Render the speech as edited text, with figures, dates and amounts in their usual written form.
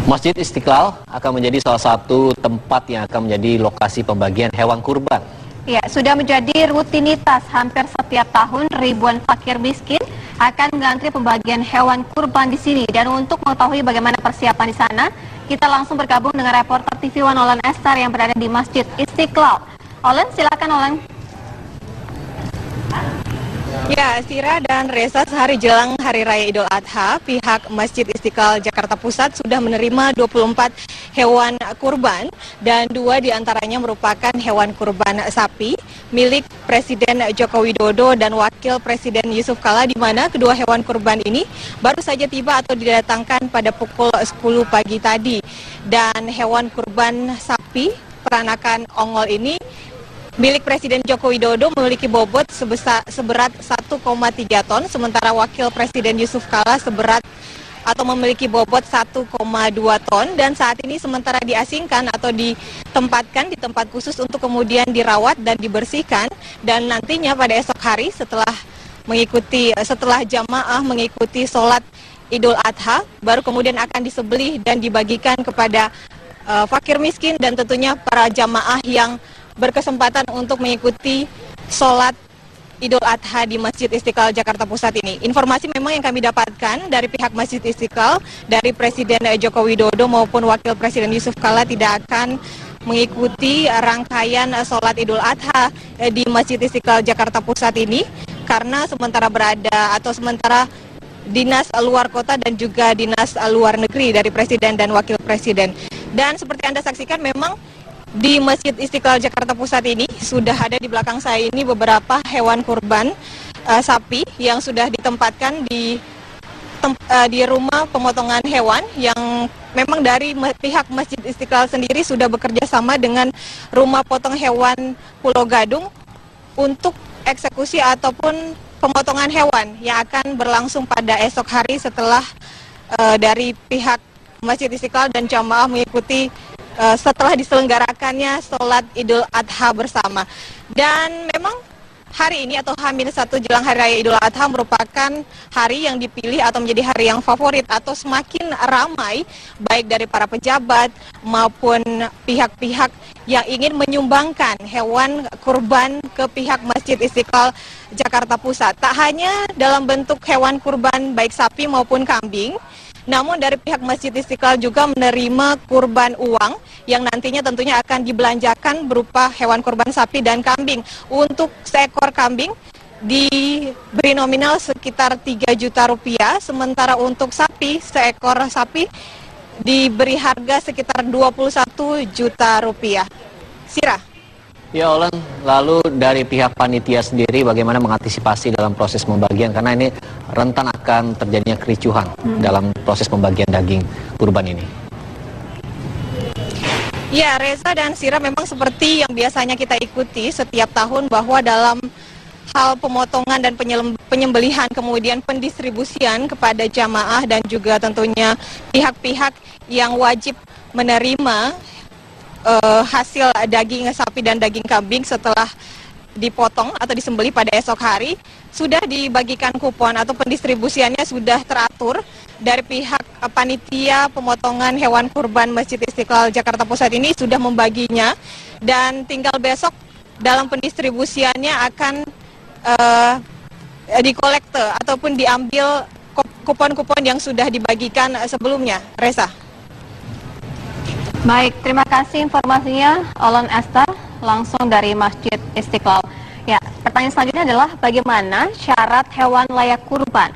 Masjid Istiqlal akan menjadi salah satu tempat yang akan menjadi lokasi pembagian hewan kurban. Ya, sudah menjadi rutinitas hampir setiap tahun ribuan fakir miskin akan mengantri pembagian hewan kurban di sini. Dan untuk mengetahui bagaimana persiapan di sana, kita langsung bergabung dengan reporter TV One Olan Estar yang berada di Masjid Istiqlal. Olan, silakan Olan. Ya, Sira dan Reza, sehari jelang Hari Raya Idul Adha, pihak Masjid Istiqlal Jakarta Pusat sudah menerima 24 hewan kurban dan 2 diantaranya merupakan hewan kurban sapi milik Presiden Joko Widodo dan Wakil Presiden Yusuf Kala, di mana kedua hewan kurban ini baru saja tiba atau didatangkan pada pukul 10 pagi tadi. Dan hewan kurban sapi peranakan ongol ini milik Presiden Joko Widodo memiliki bobot seberat 1,3 ton, sementara Wakil Presiden Yusuf Kala memiliki bobot 1,2 ton, dan saat ini sementara diasingkan atau ditempatkan di tempat khusus untuk kemudian dirawat dan dibersihkan, dan nantinya pada esok hari setelah jamaah mengikuti sholat Idul Adha, baru kemudian akan disembelih dan dibagikan kepada fakir miskin dan tentunya para jamaah yang berkesempatan untuk mengikuti sholat Idul Adha di Masjid Istiqlal Jakarta Pusat ini. Informasi memang yang kami dapatkan dari pihak Masjid Istiqlal, dari Presiden Joko Widodo maupun Wakil Presiden Yusuf Kala tidak akan mengikuti rangkaian sholat Idul Adha di Masjid Istiqlal Jakarta Pusat ini, karena sementara dinas luar kota dan juga dinas luar negeri dari Presiden dan Wakil Presiden. Dan seperti Anda saksikan, memang di Masjid Istiqlal Jakarta Pusat ini sudah ada di belakang saya ini beberapa hewan kurban sapi yang sudah ditempatkan di rumah pemotongan hewan, yang memang dari pihak Masjid Istiqlal sendiri sudah bekerja sama dengan rumah potong hewan Pulau Gadung untuk eksekusi ataupun pemotongan hewan yang akan berlangsung pada esok hari setelah dari pihak Masjid Istiqlal dan jamaah mengikuti setelah diselenggarakannya sholat Idul Adha bersama. Dan memang hari ini atau H-1 jelang Hari Raya Idul Adha merupakan hari yang dipilih atau menjadi hari yang favorit atau semakin ramai baik dari para pejabat maupun pihak-pihak yang ingin menyumbangkan hewan kurban ke pihak Masjid Istiqlal Jakarta Pusat. Tak hanya dalam bentuk hewan kurban baik sapi maupun kambing, namun dari pihak Masjid Istiqlal juga menerima kurban uang yang nantinya tentunya akan dibelanjakan berupa hewan kurban sapi dan kambing. Untuk seekor kambing diberi nominal sekitar 3 juta rupiah, sementara untuk sapi, seekor sapi diberi harga sekitar 21 juta rupiah. Sira. Ya Olan, lalu dari pihak panitia sendiri bagaimana mengantisipasi dalam proses pembagian, karena ini rentan akan terjadinya kericuhan dalam proses pembagian daging kurban ini. Ya, Reza dan Sira, memang seperti yang biasanya kita ikuti setiap tahun bahwa dalam hal pemotongan dan penyembelihan kemudian pendistribusian kepada jamaah dan juga tentunya pihak-pihak yang wajib menerima hasil daging sapi dan daging kambing setelah dipotong atau disembelih pada esok hari, sudah dibagikan kupon atau pendistribusiannya sudah teratur dari pihak panitia pemotongan hewan kurban Masjid Istiqlal Jakarta Pusat ini sudah membaginya, dan tinggal besok dalam pendistribusiannya akan dikolekte ataupun diambil kupon-kupon yang sudah dibagikan sebelumnya. Reza. Baik, terima kasih informasinya Olan Estar langsung dari Masjid Istiqlal. Ya, pertanyaan selanjutnya adalah bagaimana syarat hewan layak kurban